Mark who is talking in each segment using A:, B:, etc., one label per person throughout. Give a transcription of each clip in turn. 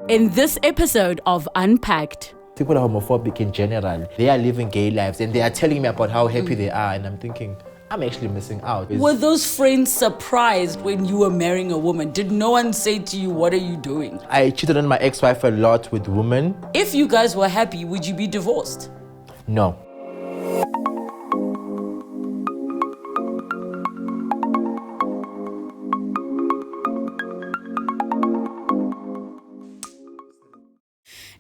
A: In this episode of Unpacked.
B: People are homophobic in general. They are living gay lives and they are telling me about how happy they are, and I'm thinking, I'm actually missing out.
A: Were those friends surprised when you were marrying a woman? Did no one say to you, what are you doing?
B: I cheated on my ex-wife a lot with women.
A: If you guys were happy, would you be divorced?
B: No.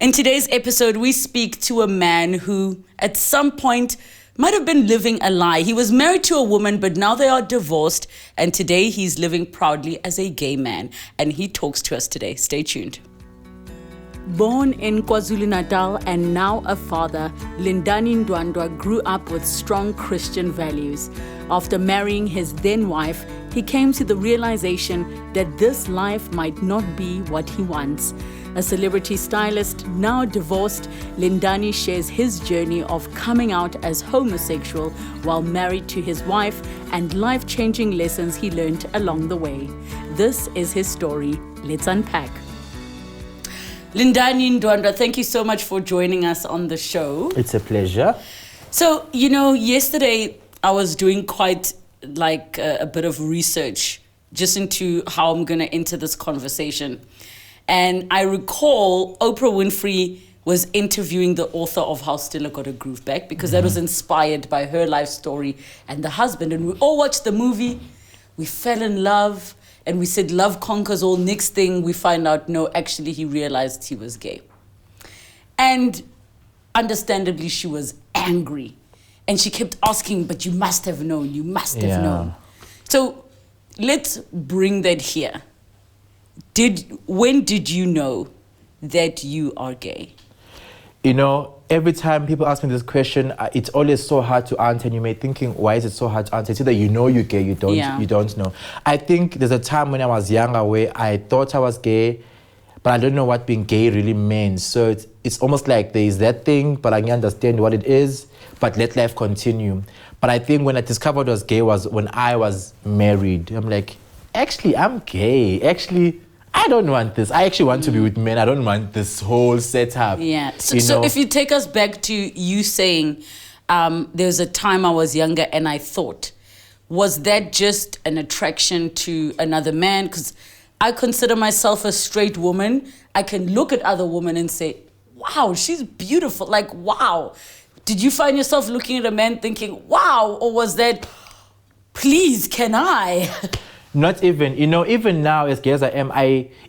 A: In today's episode, we speak to a man who, at some point, might have been living a lie. He was married to a woman, but now they are divorced. And today, he's living proudly as a gay man. And he talks to us today. Stay tuned. Born in KwaZulu-Natal and now a father, Lindani Ndwandwa grew up with strong Christian values. After marrying his then wife, he came to the realization that this life might not be what he wants. A celebrity stylist, now divorced, Lindani shares his journey of coming out as homosexual while married to his wife and life-changing lessons he learned along the way. This is his story. Let's unpack. Lindani Ndwandwa, thank you so much for joining us on the show.
B: It's a pleasure.
A: So, yesterday I was doing quite like a bit of research just into how I'm going to enter this conversation. And I recall Oprah Winfrey was interviewing the author of How Stella Got Her Groove Back, because that was inspired by her life story and the husband. And we all watched the movie, we fell in love, and we said love conquers all. Next thing we find out, no, actually he realized he was gay. And understandably, she was angry. And she kept asking, but you must have known, you must have known. So let's bring that here. When did you know that you are gay?
B: Every time people ask me this question, it's always so hard to answer, and you may be thinking, why is it so hard to answer? It's either you know you're gay, you don't know. I think there's a time when I was younger where I thought I was gay, but I don't know what being gay really means. So it's almost like there is that thing, but I can understand what it is, but let life continue. But I think when I discovered I was gay was when I was married. I'm like, actually, I'm gay. Actually, I don't want this. I actually want to be with men. I don't want this whole setup.
A: Yeah. So if you take us back to you saying, there was a time I was younger and I thought, was that just an attraction to another man? Because I consider myself a straight woman. I can look at other women and say, wow, she's beautiful. Like, wow. Did you find yourself looking at a man thinking, wow? Or was that, please, can I?
B: Not even, even now, as gay as I am,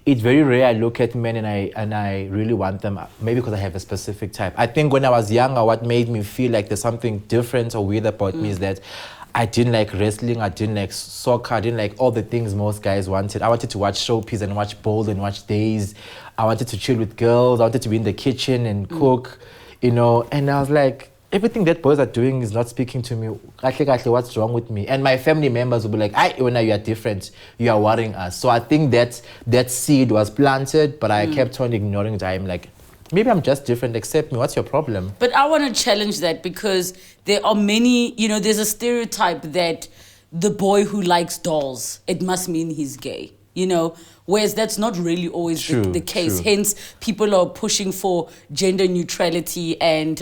B: it's very rare I look at men and I really want them, maybe because I have a specific type. I think when I was younger, what made me feel like there's something different or weird about me is that I didn't like wrestling, I didn't like soccer, I didn't like all the things most guys wanted. I wanted to watch showpiece and watch Bold and watch Days. I wanted to chill with girls, I wanted to be in the kitchen and cook, and I was like, everything that boys are doing is not speaking to me. What's wrong with me? And my family members will be like, Iona, you are different. You are worrying us. So I think that seed was planted, but I kept on ignoring it. I'm like, maybe I'm just different. Accept me. What's your problem?
A: But I want to challenge that, because there are many, there's a stereotype that the boy who likes dolls, it must mean he's gay. Whereas that's not really always the case. True. Hence, people are pushing for gender neutrality and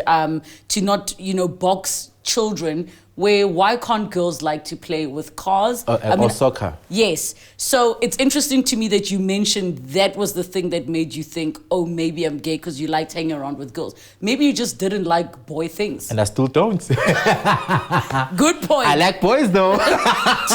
A: to not, box children. Why can't girls like to play with cars?
B: Or soccer.
A: Yes. So it's interesting to me that you mentioned that was the thing that made you think, oh, maybe I'm gay because you liked hanging around with girls. Maybe you just didn't like boy things.
B: And I still don't.
A: Good point.
B: I like boys though.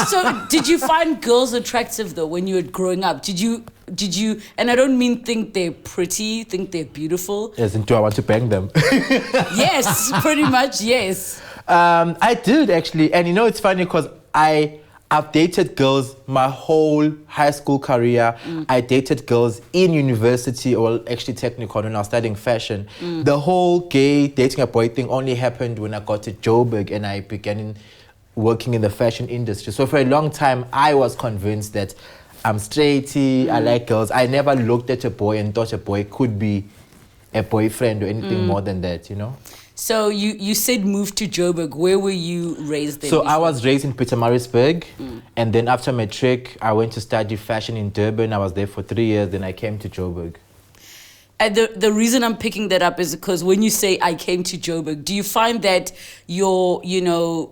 A: So did you find girls attractive though when you were growing up? Did you, and I don't mean think they're pretty, think they're beautiful.
B: Yes, and do I want to bang them?
A: Yes, pretty much, yes.
B: I did actually, and it's funny because I've dated girls my whole high school career. I dated girls in university, or actually technical, when I was studying fashion. The whole gay dating a boy thing only happened when I got to Joburg and I began working in the fashion industry. So for a long time, I was convinced that I'm straighty, I like girls. I never looked at a boy and thought a boy could be a boyfriend or anything more than that,
A: So you said move to Joburg. Where were you raised then?
B: So I was raised in Pietermaritzburg, and then after matric, I went to study fashion in Durban. I was there for 3 years, then I came to Joburg.
A: And the reason I'm picking that up is because when you say I came to Joburg, do you find that your,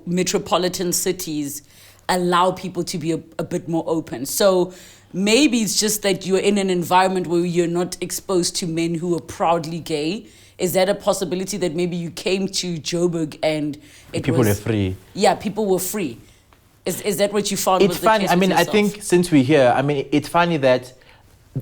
A: metropolitan cities allow people to be a bit more open? So maybe it's just that you're in an environment where you're not exposed to men who are proudly gay. Is that a possibility that maybe you came to Joburg and
B: people were free?
A: Yeah, people were free. Is that what you found?
B: It's funny. I mean, I think since we're here, I mean, it's funny that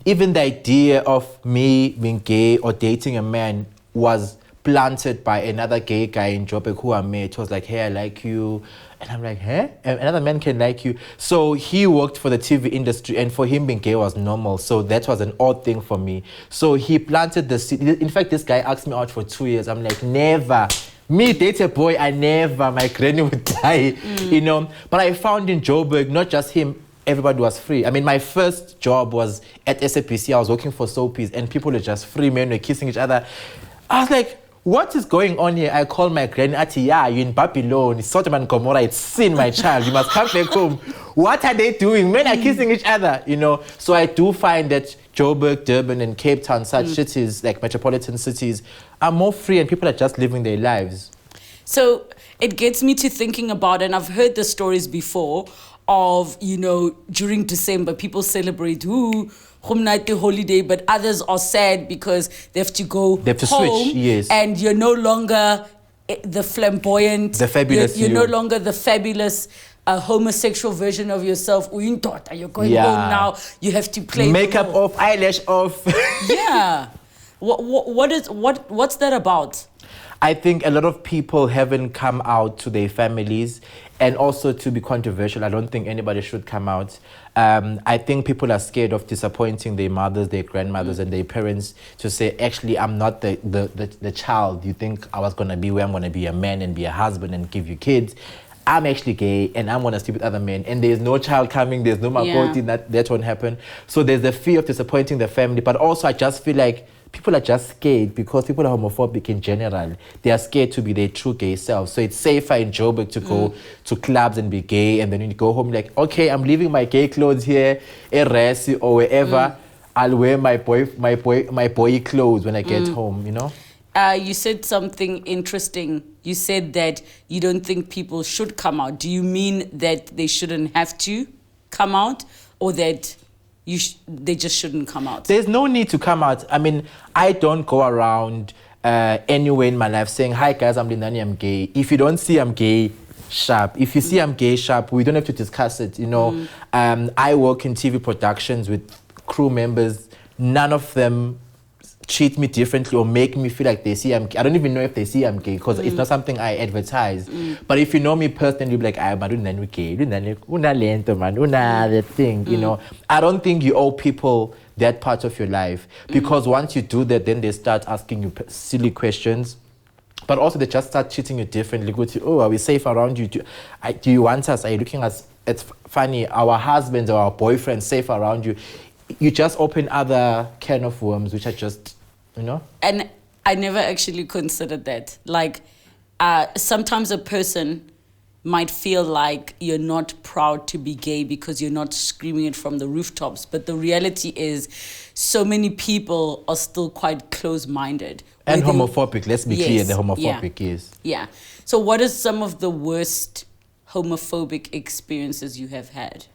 B: even the idea of me being gay or dating a man was planted by another gay guy in Joburg who I met. It was like, hey, I like you. And I'm like, huh? Another man can like you. So he worked for the TV industry, and for him being gay was normal. So that was an odd thing for me. So he planted the seed. In fact, this guy asked me out for 2 years. I'm like, never. Me date a boy, I never. My granny would die, But I found in Joburg, not just him, everybody was free. I mean, my first job was at SAPC. I was working for Soapies, and people were just free. Men were kissing each other. I was like, what is going on here? I called my granny, yeah, you're in Babylon, it's Sodom and Gomorrah, it's sin, my child. You must come back home. What are they doing? Men are kissing each other, So I do find that Joburg, Durban, and Cape Town, such cities, like metropolitan cities, are more free and people are just living their lives.
A: So it gets me to thinking about, and I've heard the stories before, of, during December, people celebrate, the holiday, but others are sad because they have to go home.
B: Switch, yes.
A: And you're no longer the flamboyant,
B: the fabulous.
A: You're no longer the fabulous homosexual version of yourself. You're going home now. You have to play
B: makeup off, eyelash off.
A: Yeah. What's that about?
B: I think a lot of people haven't come out to their families, and also, to be controversial, I don't think anybody should come out. I think people are scared of disappointing their mothers, their grandmothers, and their parents to say, actually, I'm not the child you think I was going to be, where I'm going to be a man and be a husband and give you kids. I'm actually gay and I'm going to sleep with other men, and there's no child coming, there's no Makoti, that won't happen. So there's the fear of disappointing the family, but also I just feel like people are just scared because people are homophobic in general. They are scared to be their true gay self. So it's safer in Joburg to go to clubs and be gay, and then when you go home, like, okay, I'm leaving my gay clothes here, Eresi or wherever. I'll wear my boy clothes when I get home,
A: You said something interesting. You said that you don't think people should come out. Do you mean that they shouldn't have to come out, or that they just shouldn't come out?
B: There's no need to come out. I mean, I don't go around anywhere in my life saying, hi guys, I'm Lindani, I'm gay. If you don't see I'm gay, sharp. If you see I'm gay, sharp. We don't have to discuss it, I work in TV productions with crew members. None of them treat me differently or make me feel like they see I'm gay. I don't even know if they see I'm gay because it's not something I advertise. But if you know me personally, you'll be like, I'm gay, that thing, I don't think you owe people that part of your life, because once you do that, then they start asking you silly questions. But also they just start treating you differently. Go to, are we safe around you? Do you want us? Are you looking at, it's funny, our husbands or our boyfriends safe around you? You just open other can of worms, which are just,
A: And I never actually considered that. Like, sometimes a person might feel like you're not proud to be gay because you're not screaming it from the rooftops. But the reality is, so many people are still quite close-minded.
B: And homophobic, let's be clear, the homophobic is.
A: Yeah. So what are some of the worst homophobic experiences you have had?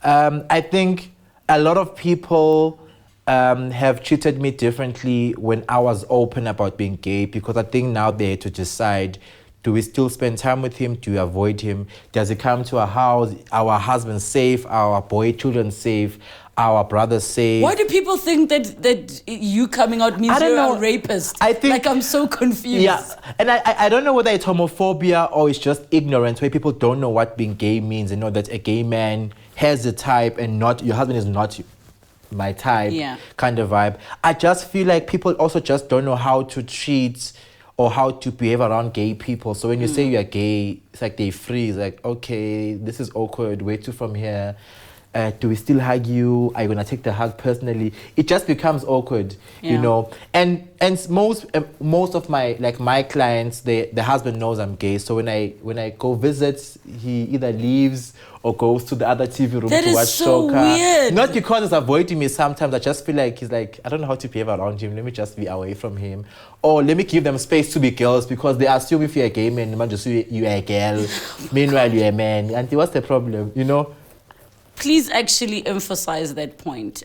B: I think a lot of people have treated me differently when I was open about being gay, because I think now they had to decide, do we still spend time with him? Do we avoid him? Does he come to our house? Our husband's safe? Our boy children safe? Our brothers safe?
A: Why do people think that you coming out means you're a rapist?
B: I think,
A: like, I'm so confused.
B: Yeah, and I don't know whether it's homophobia or it's just ignorance, where people don't know what being gay means and know that a gay man has a type and not your husband is not my type, kind of vibe. I just feel like people also just don't know how to treat or how to behave around gay people. So when you say you're gay, it's like they freeze, like, okay, this is awkward, where to from here? do we still hug you? Are you gonna take the hug personally? It just becomes awkward, you know. And most of my clients, the husband knows I'm gay. So when I go visit, he either leaves or goes to the other TV room to watch
A: so
B: soccer.
A: Weird.
B: Not because he's avoiding me. Sometimes I just feel like he's like, I don't know how to behave around him. Let me just be away from him, or let me give them space to be girls because they assume if you're a gay man, you just you are a girl. Meanwhile, you're a man. And what's the problem? You know.
A: Please actually emphasize that point,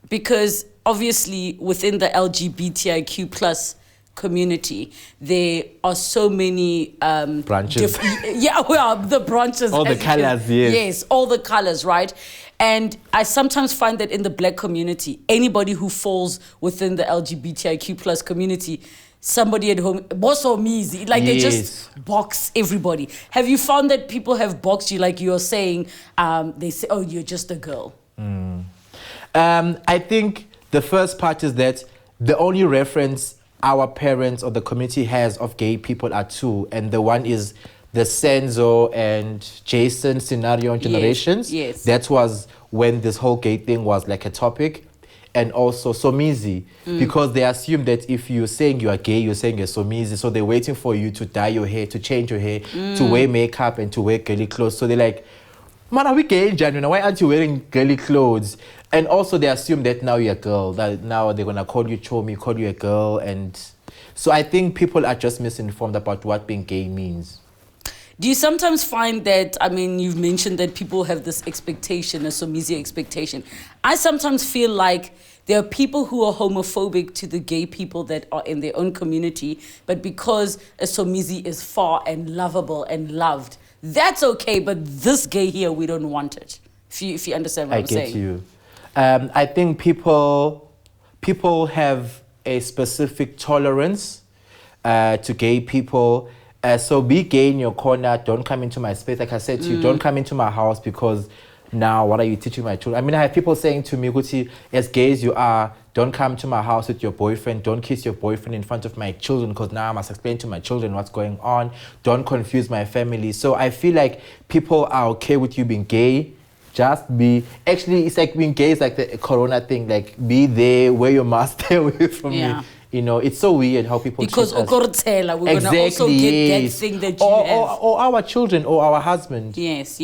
A: because obviously within the LGBTIQ plus community, there are so many
B: branches.
A: The branches.
B: All the colors, yes.
A: Yes, all the colors, right? And I sometimes find that in the black community, anybody who falls within the LGBTIQ plus community, somebody at home, boss or me, like they just box everybody. Have you found that people have boxed you, like you're saying, they say, oh, you're just a girl?
B: I think the first part is that the only reference our parents or the community has of gay people are two, and the one is the Senzo and Jason scenario in Generations.
A: Yes.
B: That was when this whole gay thing was like a topic. And also Somizi, because they assume that if you're saying you are gay, you're saying you're Somizi. So they're waiting for you to dye your hair, to change your hair, to wear makeup and to wear girly clothes. So they're like, man, are we gay in January? Why aren't you wearing girly clothes? And also they assume that now you're a girl, that now they're going to call you Chomi, call you a girl. And so I think people are just misinformed about what being gay means.
A: Do you sometimes find that, I mean, you've mentioned that people have this expectation, a Somizi expectation. I sometimes feel like there are people who are homophobic to the gay people that are in their own community, but because a Somizi is far and lovable and loved, that's okay, but this gay here, we don't want it. If you understand what I'm saying.
B: I get you. I think people have a specific tolerance to gay people. So be gay in your corner. Don't come into my space. Like I said to you, don't come into my house because now what are you teaching my children? I mean, I have people saying to me, Guti, as gay as you are, don't come to my house with your boyfriend. Don't kiss your boyfriend in front of my children because now I must explain to my children what's going on. Don't confuse my family. So I feel like people are okay with you being gay. Just be, actually, it's like being gay is like the corona thing. Like, be there, wear your mask, stay away from me. You know, it's so weird how people
A: because
B: treat us.
A: We're going to also get that thing that you have.
B: Or our children or our husband.
A: Yes.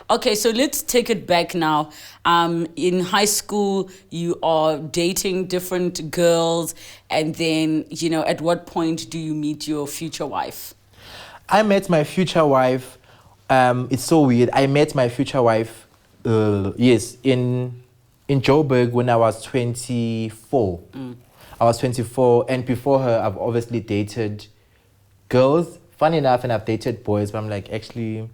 A: Okay, so let's take it back now. In high school, you are dating different girls. And then, you know, at what point do you meet your future wife?
B: I met my future wife. It's so weird. I met my future wife, in Joburg when I was 24. I was 24, and before her, I've obviously dated girls. Funny enough, and I've dated boys, but I'm like, actually,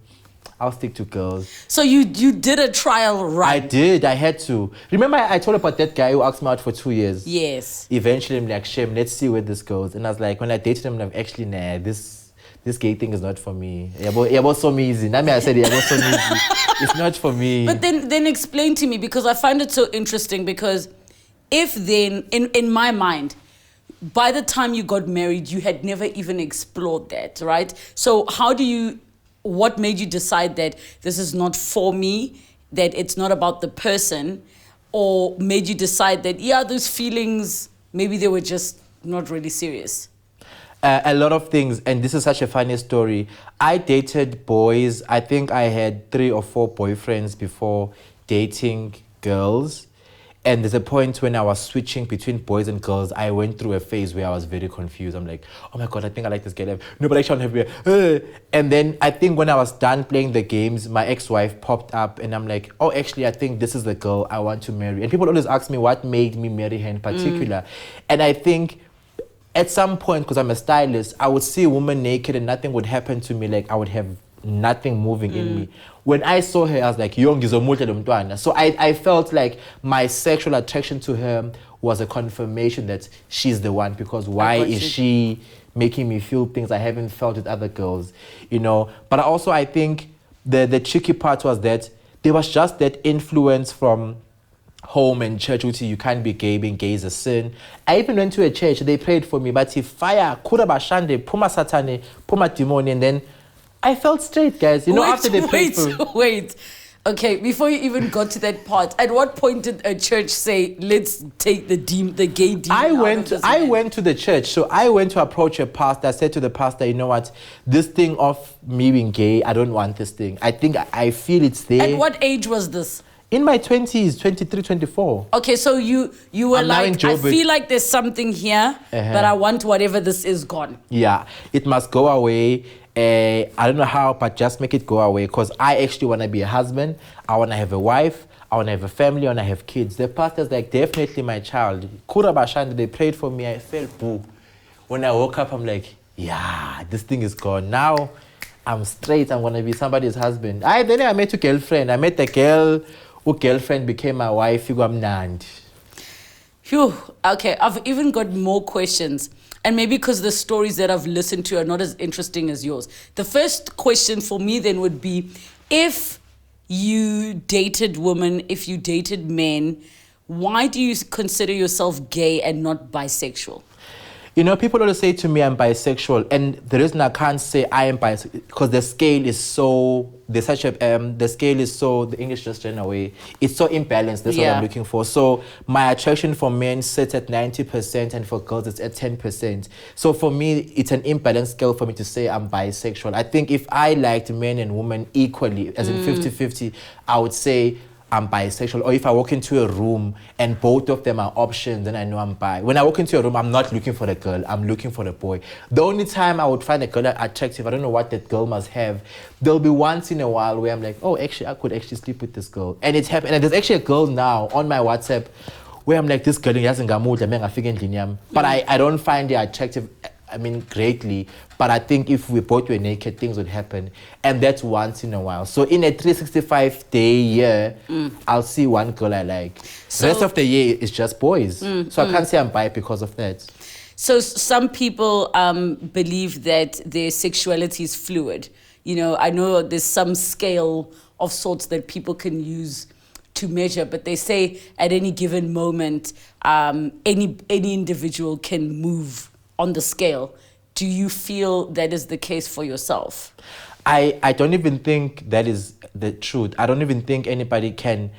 B: I'll stick to girls.
A: So you did a trial run?
B: I did. I had to. Remember, I told about that guy who asked me out for 2 years?
A: Yes.
B: Eventually, I'm like, shame, let's see where this goes. And I was like, when I dated him, I'm like, actually, nah, this gay thing is not for me. Yabo so easy. I said, yabo so easy. It's not for me.
A: But then explain to me, because I find it so interesting, because if then, in my mind, by the time you got married, you had never even explored that, right? So what made you decide that this is not for me, that it's not about the person, or made you decide that, those feelings, maybe they were just not really serious?
B: A lot of things, and this is such a funny story. I dated boys. I think I had 3 or 4 boyfriends before dating girls. And there's a point when I was switching between boys and girls, I went through a phase where I was very confused. I'm like, oh my God, I think I like this girl. No, but I can't have her. And then I think when I was done playing the games, my ex-wife popped up and I'm like, oh, actually, I think this is the girl I want to marry. And people always ask me what made me marry her in particular. And I think at some point, because I'm a stylist, I would see a woman naked and nothing would happen to me. Like I would have nothing moving in me. When I saw her, I was like, so I felt like my sexual attraction to her was a confirmation that she's the one, because why is she making me feel things I haven't felt with other girls, you know? But also I think the tricky part was that there was just that influence from home and church, which you can't be gay, being gay is a sin. I even went to a church, they prayed for me, but if fire, kura bashande, puma satane, puma demon, and then I felt straight, guys. You know, after they prayed for me.
A: Wait. Okay, before you even got to that part, at what point did a church say, let's take the gay demon
B: I went to the church. So I went to approach a pastor. I said to the pastor, you know what, this thing of me being gay, I don't want this thing. I think I feel it's there.
A: At what age was this?
B: In my 20s, 23, 24.
A: Okay, so you were like, I feel like there's something here, but I want whatever this is gone.
B: Yeah, it must go away. I don't know how, but just make it go away, because I actually want to be a husband. I want to have a wife. I want to have a family. I want to have kids. The pastor's like, definitely my child. Kurabashanda, they prayed for me. I felt boo. When I woke up, I'm like, yeah, this thing is gone. Now I'm straight. I'm going to be somebody's husband. Then I met a girlfriend. I met a girl whose girlfriend became my wife.
A: Phew. Okay, I've even got more questions. And maybe because the stories that I've listened to are not as interesting as yours. The first question for me then would be, if you dated women, if you dated men, why do you consider yourself gay and not bisexual?
B: You know, people always say to me I'm bisexual, and the reason I can't say I am bisexual because the scale is so, the scale is so, the English just ran away. It's so imbalanced. That's what I'm looking for. So my attraction for men sits at 90%, and for girls it's at 10%. So for me, it's an imbalanced scale for me to say I'm bisexual. I think if I liked men and women equally, as in 50-50, I would say I'm bisexual. Or if I walk into a room and both of them are options, then I know I'm bi. When I walk into a room, I'm not looking for the girl, I'm looking for the boy. The only time I would find a girl attractive, I don't know what that girl must have. There'll be once in a while where I'm like, oh, actually, I could actually sleep with this girl. And it's happened. And there's actually a girl now on my WhatsApp where I'm like, this girl hasn't got mood, but I don't find her attractive, greatly. But I think if we both were naked, things would happen. And that's once in a while. So in a 365-day year, I'll see one girl I like. The rest of the year is just boys. So I can't say I'm bi because of that.
A: So some people believe that their sexuality is fluid. You know, I know there's some scale of sorts that people can use to measure, but they say at any given moment, any individual can move on the scale. Do you feel that is the case for yourself?
B: I don't even think that is the truth. I don't even think anybody can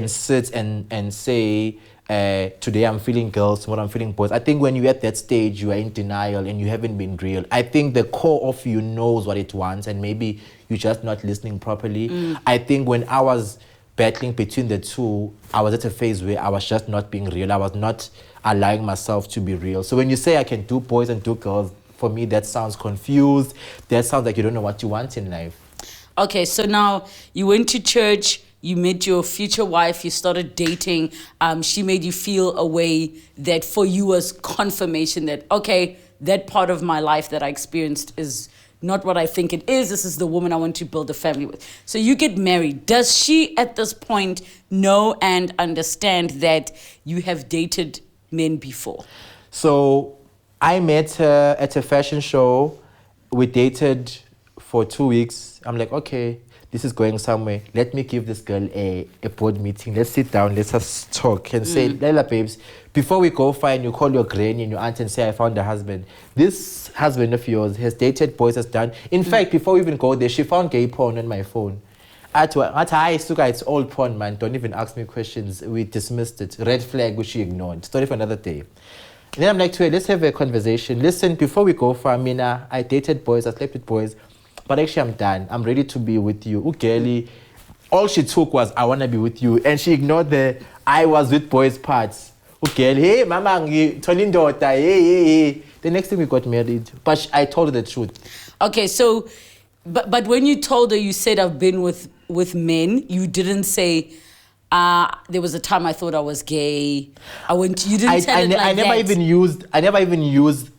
B: sit and say, today I'm feeling girls, tomorrow I'm feeling boys. I think when you're at that stage, you are in denial and you haven't been real. I think the core of you knows what it wants, and maybe you're just not listening properly. I think when I was battling between the two, I was at a phase where I was just not being real. I was not allowing myself to be real. So when you say I can do boys and do girls, for me that sounds confused. That sounds like you don't know what you want in life.
A: Okay, so now you went to church, you met your future wife, you started dating. She made you feel a way that for you was confirmation that, okay, that part of my life that I experienced is not what I think it is. This is the woman I want to build a family with. So you get married. Does she at this point know and understand that you have dated men before?
B: So I met her at a fashion show. We dated for 2 weeks. I'm like, okay, this is going somewhere. Let me give this girl a board meeting. Let's sit down. Let's just talk and say, Leila, babes, before we go fine, you call your granny and your aunt and say, I found a husband. This husband of yours has dated boys, has done. In fact, before we even go there, she found gay porn on my phone. It's old porn, man. Don't even ask me questions. We dismissed it. Red flag, which she ignored. Story for another day. And then I'm like to her, let's have a conversation. Listen, before we go far, I dated boys, I slept with boys. But actually, I'm done. I'm ready to be with you. Ukeli, all she took was, I want to be with you. And she ignored the, I was with boys parts. Ukeli, hey, mama, Tolindota, hey. The next thing we got married. But I told her the truth. Okay,
A: so, but when you told her, you said, I've been with men, you didn't say, there was a time I thought I was gay. You didn't tell it like that.
B: I never even used,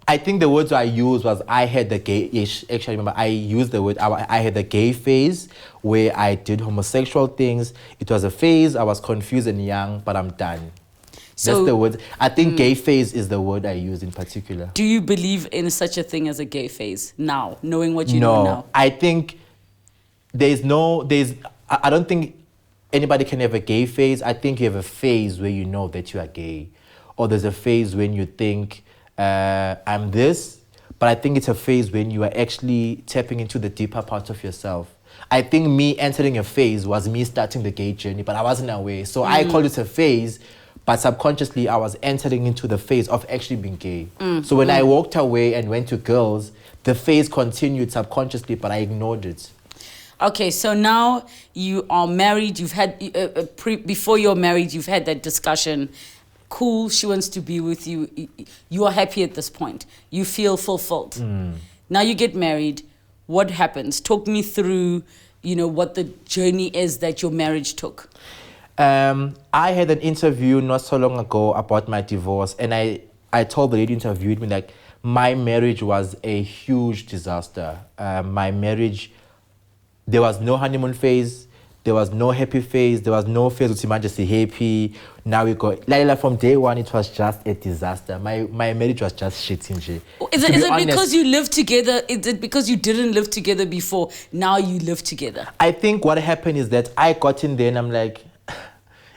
B: I think the words I used was I had the gay-ish. Actually, remember, I used the word, I had the gay phase where I did homosexual things. It was a phase, I was confused and young, but I'm done. So, that's the word. I think gay phase is the word I use in particular.
A: Do you believe in such a thing as a gay phase now, knowing what you know now?
B: No, I think I don't think anybody can have a gay phase. I think you have a phase where you know that you are gay. Or there's a phase when you think, I'm this. But I think it's a phase when you are actually tapping into the deeper parts of yourself. I think me entering a phase was me starting the gay journey, but I wasn't aware. So I called it a phase, but subconsciously I was entering into the phase of actually being gay. So when I walked away and went to girls, the phase continued subconsciously, but I ignored it.
A: Okay, so now you are married. You've had before you're married, you've had that discussion. Cool, she wants to be with you. You are happy at this point. You feel fulfilled. Now you get married. What happens? Talk me through, what the journey is that your marriage took.
B: I had an interview not so long ago about my divorce, and I told the lady who interviewed me, like, my marriage was a huge disaster. My marriage, there was no honeymoon phase, there was no happy phase, there was no phase with emergency happy. Now we go, like from day one, it was just a disaster. My marriage was just shit.
A: Is it because you live together? Is it because you didn't live together before? Now you live together.
B: I think what happened is that I got in there and I'm like,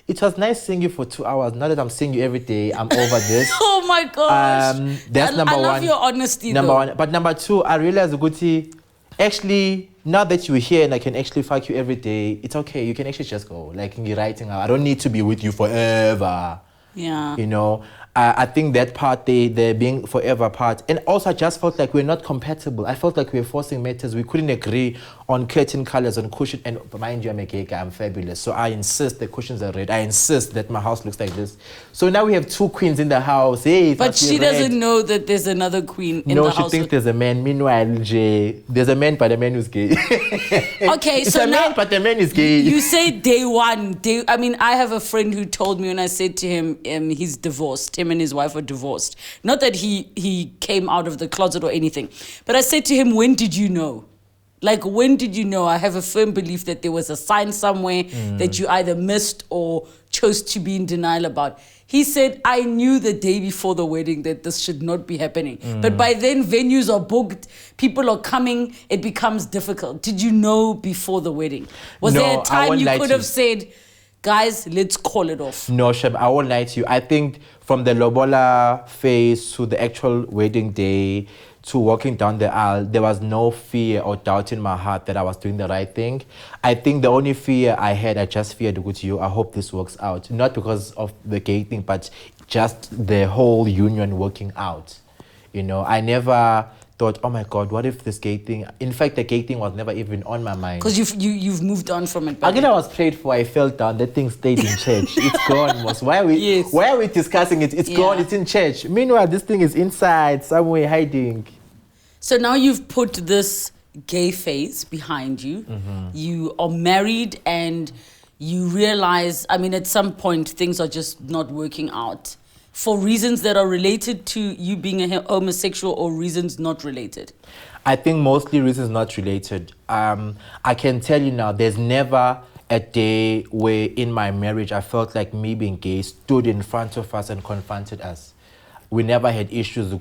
B: it was nice seeing you for 2 hours. Now that I'm seeing you every day, I'm over this.
A: Oh my gosh.
B: That's number one.
A: I love your honesty,
B: number one. But number two, I realized, Guti, actually, now that you're here and I can actually fuck you every day, it's okay. You can actually just go. Like in your writing, I don't need to be with you forever.
A: Yeah.
B: I think that part, they're being forever apart. And also, I just felt like we're not compatible. I felt like we were forcing matters. We couldn't agree on curtain colors, on cushion. And mind you, I'm a gay guy, I'm fabulous. So I insist the cushions are red. I insist that my house looks like this. So now we have two queens in the house. Hey,
A: but she doesn't know that there's another queen in the house.
B: No, she thinks there's a man. Meanwhile, there's a man, but the man who's gay.
A: Okay,
B: it's
A: so
B: a man, but the man is gay.
A: You say day one. I have a friend who told me when I said to him, he's divorced. Him and his wife were divorced. Not that he came out of the closet or anything. But I said to him, when did you know? Like, when did you know? I have a firm belief that there was a sign somewhere that you either missed or chose to be in denial about. He said, I knew the day before the wedding that this should not be happening. But by then, venues are booked, people are coming, it becomes difficult. Did you know before the wedding? Was there a time you could have said, guys, let's call it off?
B: No, Shem, I won't lie to you. I think from the lobola phase to the actual wedding day to walking down the aisle, there was no fear or doubt in my heart that I was doing the right thing. I think the only fear I had, I just feared to go to you. I hope this works out. Not because of the gay thing, but just the whole union working out. I never thought, oh my God, what if this gay thing... In fact, the gay thing was never even on my mind.
A: Because you've moved on from it.
B: Again, I was prayed for, I fell down, that thing stayed in church. It's gone, Mos. Why are we discussing it? It's gone, it's in church. Meanwhile, this thing is inside, somewhere hiding.
A: So now you've put this gay phase behind you. You are married and you realize, at some point, things are just not working out. For reasons that are related to you being a homosexual or reasons not related?
B: I think mostly reasons not related. I can tell you now, there's never a day where in my marriage I felt like me being gay stood in front of us and confronted us. We never had issues.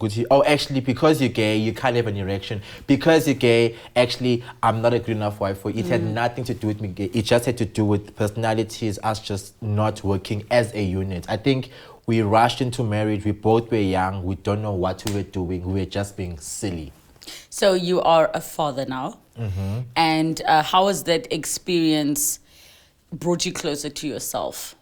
B: Actually, because you're gay, you can't have an erection. Because you're gay, actually, I'm not a good enough wife for you. It had nothing to do with me gay. It just had to do with personalities, us just not working as a unit. I think we rushed into marriage. We both were young. We don't know what we were doing. We were just being silly.
A: So you are a father now. And how has that experience brought you closer to yourself?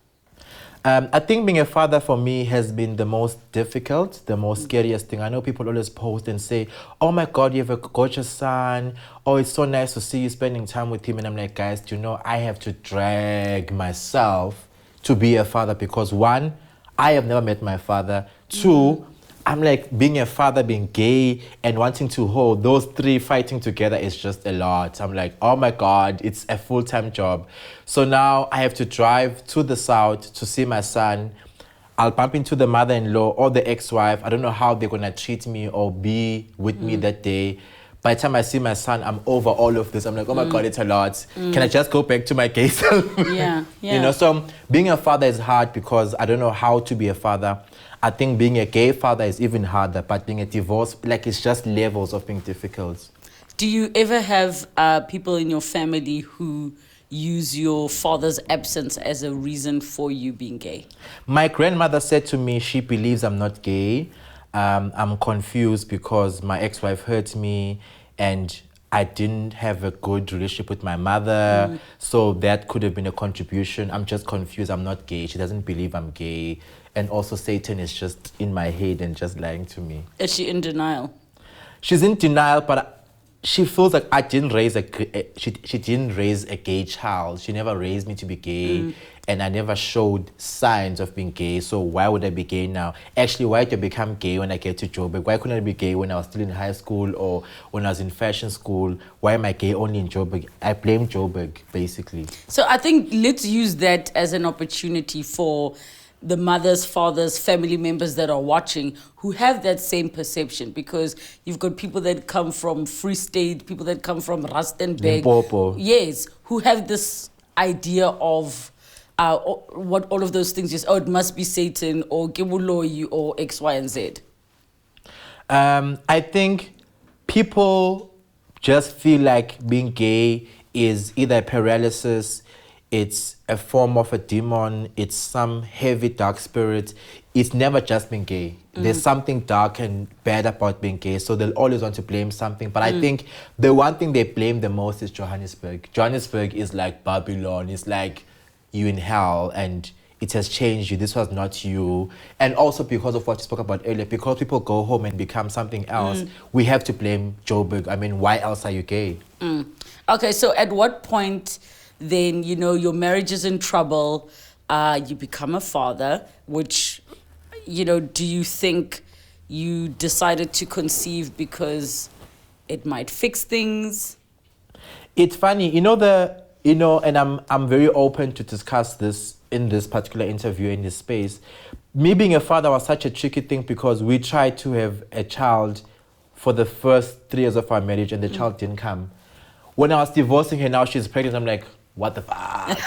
B: I think being a father for me has been the most difficult, the most scariest thing. I know people always post and say, oh my God, you have a gorgeous son. Oh, it's so nice to see you spending time with him. And I'm like, guys, I have to drag myself to be a father because one, I have never met my father. Two, I'm like, being a father, being gay, and wanting to hold, those three fighting together is just a lot. I'm like, oh my God, it's a full-time job. So now I have to drive to the south to see my son. I'll bump into the mother-in-law or the ex-wife. I don't know how they're going to treat me or be with me that day. By the time I see my son, I'm over all of this. I'm like, oh my God, it's a lot. Can I just go back to my gay self?
A: Yeah.
B: So being a father is hard because I don't know how to be a father. I think being a gay father is even harder, but being a divorced, it's just levels of being difficult.
A: Do you ever have people in your family who use your father's absence as a reason for you being gay?
B: My grandmother said to me, she believes I'm not gay. I'm confused because my ex-wife hurt me and I didn't have a good relationship with my mother, so that could have been a contribution. I'm just confused. I'm not gay. She doesn't believe I'm gay. And also Satan is just in my head and just lying to me.
A: Is she in denial?
B: She's in denial, but she feels like I didn't raise she didn't raise a gay child. She never raised me to be gay, and I never showed signs of being gay. So why would I be gay now? Actually, why did I become gay when I get to Joburg? Why couldn't I be gay when I was still in high school or when I was in fashion school? Why am I gay only in Joburg? I blame Joburg, basically.
A: So I think let's use that as an opportunity for the mothers, fathers, family members that are watching who have that same perception, because you've got people that come from Free State, people that come from Rustenburg.
B: Limpopo.
A: Yes, who have this idea of what all of those things is. Oh, it must be Satan or Gebuloi or X, Y, and Z.
B: I think people just feel like being gay is either a paralysis, it's a form of a demon, it's some heavy dark spirit. It's never just being gay. There's something dark and bad about being gay, so they'll always want to blame something. But I think the one thing they blame the most is Johannesburg. Johannesburg is like Babylon. It's like you in hell and it has changed you. This was not you. And also because of what you spoke about earlier, because people go home and become something else, we have to blame Joburg. I mean, why else are you gay?
A: Okay, so at what point then, you know, your marriage is in trouble, you become a father, which, you know, do you think you decided to conceive because it might fix things?
B: It's funny, and I'm very open to discuss this in this particular interview, in this space. Me being a father was such a tricky thing because we tried to have a child for the first 3 years of our marriage and the child didn't come. When I was divorcing her, now she's pregnant, I'm like, what the fuck?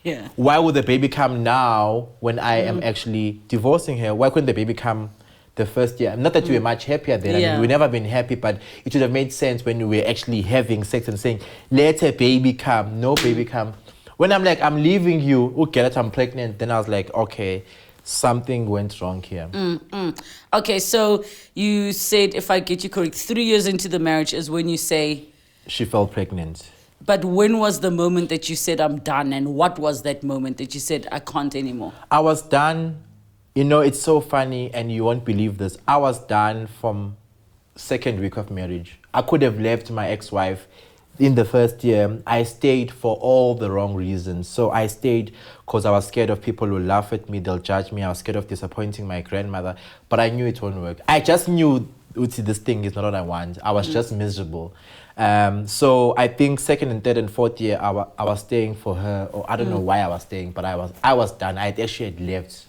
A: Yeah.
B: Why would the baby come now when I am actually divorcing her? Why couldn't the baby come the first year? Not that we were much happier then. I mean, we've never been happy, but it would have made sense when we were actually having sex and saying, let a baby come. No baby come. When I'm like, I'm leaving you, okay, that I'm pregnant, then I was like, okay, something went wrong here.
A: Okay, so you said, if I get you correct, 3 years into the marriage is when you say...
B: She fell pregnant.
A: But when was the moment that you said, I'm done? And what was that moment that you said, I can't anymore?
B: I was done. It's so funny and you won't believe this. I was done from second week of marriage. I could have left my ex-wife in the first year. I stayed for all the wrong reasons. So I stayed because I was scared of people will laugh at me, they'll judge me. I was scared of disappointing my grandmother. But I knew it won't work. I just knew this thing is not what I want. I was just miserable. So I think second and third and fourth year, I was staying for her, or I don't know why I was staying, but I was done. I actually had left.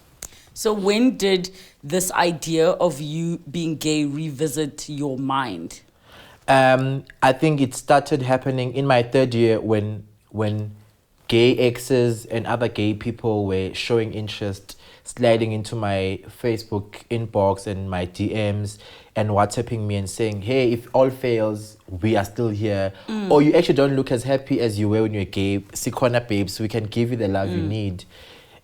A: So when did this idea of you being gay revisit your mind?
B: I think it started happening in my third year when gay exes and other gay people were showing interest, sliding into my Facebook inbox and my DMs and WhatsApping me and saying, hey, if all fails, we are still here. Or you actually don't look as happy as you were when you were gay. Sikona babes, we can give you the love you need.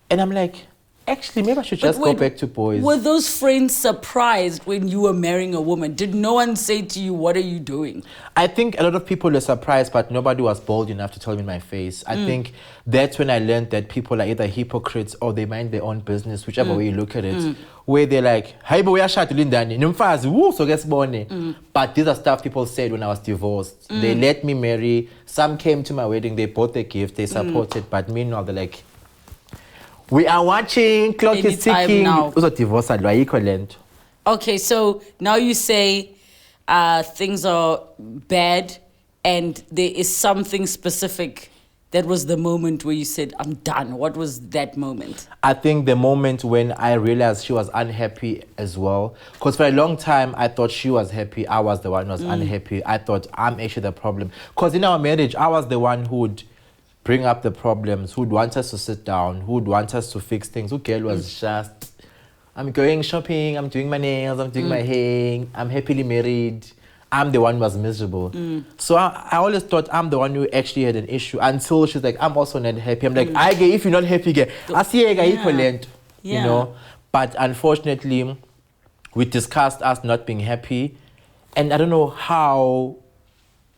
B: And I'm like, actually, maybe I should just go back to boys.
A: Were those friends surprised when you were marrying a woman? Did no one say to you, what are you doing?
B: I think a lot of people were surprised, but nobody was bold enough to tell me in my face. I think that's when I learned that people are either hypocrites or they mind their own business, whichever way you look at it. Where they're like, hey, but we are shot Lindani Ndwandwa, so guess born. But these are stuff people said when I was divorced. They let me marry. Some came to my wedding, they bought the gift, they supported, but meanwhile, they're like, we are watching, clock is ticking.
A: Now. Okay, so now you say things are bad and there is something specific. That was the moment where you said, I'm done. What was that moment?
B: I think the moment when I realized she was unhappy as well. Because for a long time, I thought she was happy. I was the one who was unhappy. I thought I'm actually the problem. Because in our marriage, I was the one who would bring up the problems, who'd want us to sit down, who'd want us to fix things. Who girl was just, I'm going shopping, I'm doing my nails, I'm doing my hair, I'm happily married. I'm the one who was miserable. So I always thought I'm the one who actually had an issue until she's like, I'm also not happy. I'm like, if you're not happy, I see you know. But unfortunately, we discussed us not being happy. And I don't know how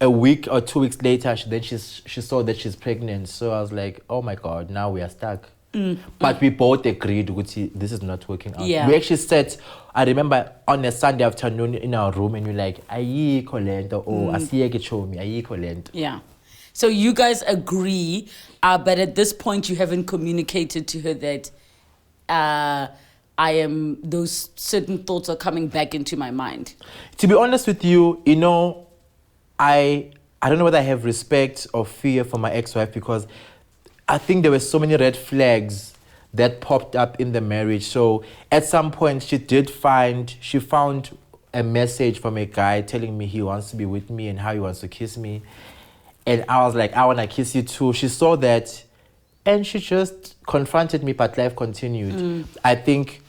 B: a week or 2 weeks later, she saw that she's pregnant. So I was like, oh my God, now we are stuck. But we both agreed, this is not working out.
A: Yeah.
B: We actually sat, I remember on a Sunday afternoon in our room, and we're like, ayikho lento, or asiyeke chomi, ayikho lento.
A: Yeah. So you guys agree, but at this point you haven't communicated to her that those certain thoughts are coming back into my mind.
B: To be honest with you, I don't know whether I have respect or fear for my ex-wife, because I think there were so many red flags that popped up in the marriage. So at some point she found a message from a guy telling me he wants to be with me and how he wants to kiss me. And I was like, I want to kiss you too. She saw that and she just confronted me, but life continued. I think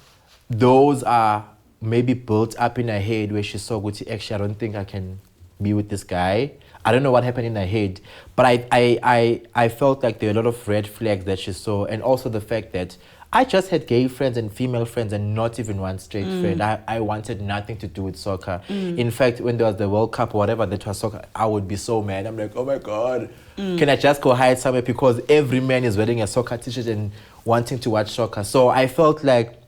B: those are maybe built up in her head where she saw, actually, I don't think I can be with this guy. I don't know what happened in her head, but I felt like there were a lot of red flags that she saw, and also the fact that I just had gay friends and female friends and not even one straight friend. I wanted nothing to do with soccer. In fact, when there was the World Cup or whatever that was soccer, I would be so mad. I'm like, oh my God, can I just go hide somewhere? Because every man is wearing a soccer t-shirt and wanting to watch soccer. So I felt like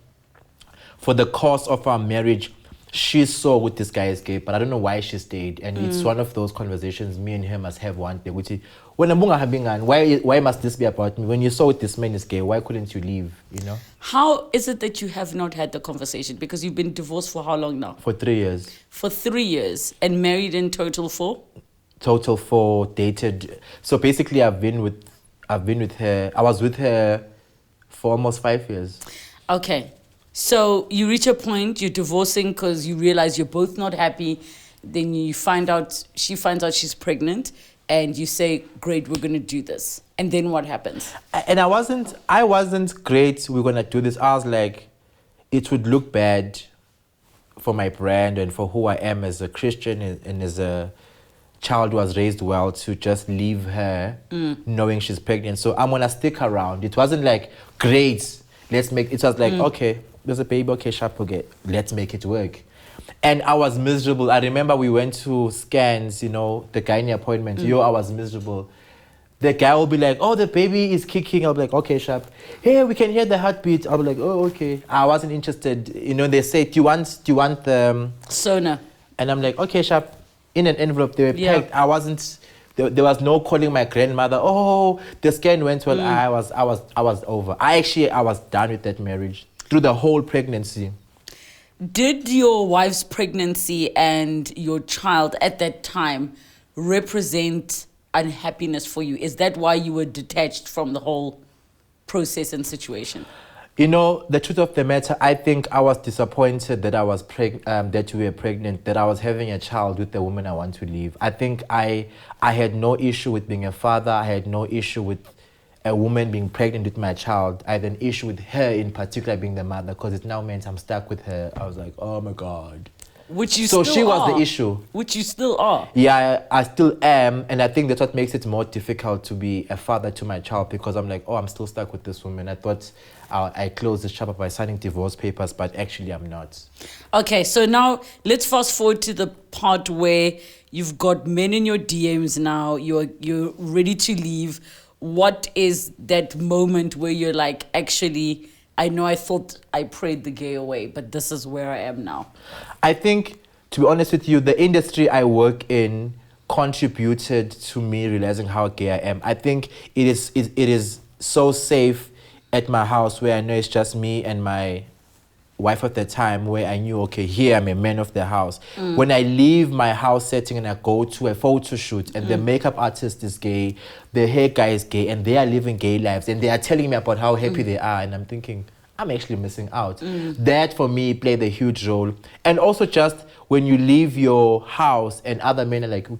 B: for the course of our marriage, she saw with this guy is gay, but I don't know why she stayed. And it's one of those conversations me and her must have one day. Which is, when why must this be about me? When you saw with this man is gay, why couldn't you leave?
A: How is it that you have not had the conversation? Because you've been divorced for how long now?
B: For 3 years.
A: For 3 years, and married in total for?
B: Total 4, dated. So basically, I've been with her. I was with her for almost 5 years.
A: Okay. So you reach a point, you're divorcing because you realize you're both not happy. Then she finds out she's pregnant, and you say, great, we're going to do this. And then what happens?
B: And I wasn't great, we're going to do this. I was like, it would look bad for my brand and for who I am as a Christian and as a child who was raised well to just leave her knowing she's pregnant. So I'm going to stick around. It wasn't like, great, it was like, okay, there's a baby, okay, sharp, okay, let's make it work. And I was miserable. I remember we went to scans, the gynae appointment. I was miserable. The guy will be like, oh, the baby is kicking. I'll be like, okay, sharp. Hey, we can hear the heartbeat. I'll be like, oh, okay. I wasn't interested. They say, do you want the
A: Sonar? And
B: I'm like, okay, sharp. In an envelope, they were packed. I wasn't. There was no calling my grandmother. Oh, the scan went well. I was over. I was done with that marriage through the whole pregnancy.
A: Did your wife's pregnancy and your child at that time represent unhappiness for you? Is that why you were detached from the whole process and situation?
B: The truth of the matter, I think I was disappointed that I was that we were pregnant, that I was having a child with the woman I want to leave. I think I had no issue with being a father. I had no issue with a woman being pregnant with my child. I had an issue with her in particular being the mother, because it now meant I'm stuck with her. I was like, oh my God.
A: Which you still are.
B: So she was the issue.
A: Which you still are.
B: Yeah, I still am. And I think that's what makes it more difficult to be a father to my child, because I'm like, oh, I'm still stuck with this woman. I thought I closed this chapter by signing divorce papers, but actually I'm not. Okay,
A: so now let's fast forward to the part where you've got men in your DMs now. You're ready to leave. What is that moment where you're like, actually, I know I thought I prayed the gay away, but this is where I am now?
B: I think, to be honest with you, the industry I work in contributed to me realizing how gay I am. I think it is so safe at my house where I know it's just me and my wife at the time, where I knew, okay, here I'm a man of the house. When I leave my house setting and I go to a photo shoot and the makeup artist is gay, the hair guy is gay, and they are living gay lives and they are telling me about how happy they are, and I'm thinking, I'm actually missing out. That for me played a huge role. And also just when you leave your house and other men are like, you're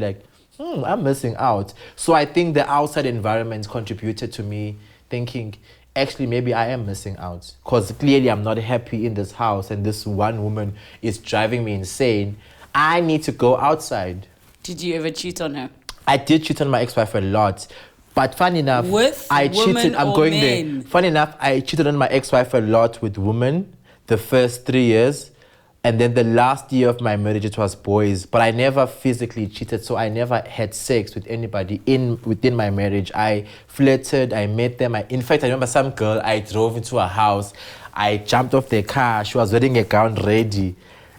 B: like, I'm missing out. So I think the outside environment contributed to me thinking, actually, maybe I am missing out, because clearly I'm not happy in this house and this one woman is driving me insane. I need to go outside.
A: Did you ever cheat on her?
B: I did cheat on my ex-wife a lot. But funny enough, I cheated on my ex-wife a lot with women the first 3 years. And then the last year of my marriage, it was boys. But I never physically cheated, so I never had sex with anybody within my marriage. I flirted, I met them. In fact, I remember some girl, I drove into her house. I jumped off the car. She was wearing a gown ready.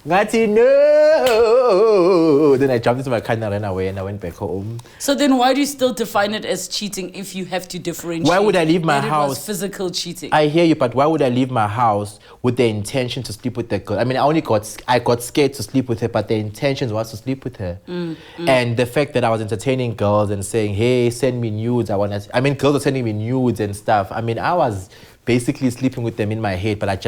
B: Ngati, no! Then I jumped into my car and I ran away and I went back home.
A: So then why do you still define it as cheating if you have to differentiate?
B: Why would I leave my house?
A: It was physical cheating.
B: I hear you, but why would I leave my house with the intention to sleep with the girl? I mean, I got scared to sleep with her, but the intention was to sleep with her. And the fact that I was entertaining girls and saying, hey, send me nudes. Girls were sending me nudes and stuff. I mean, I was basically sleeping with them in my head, but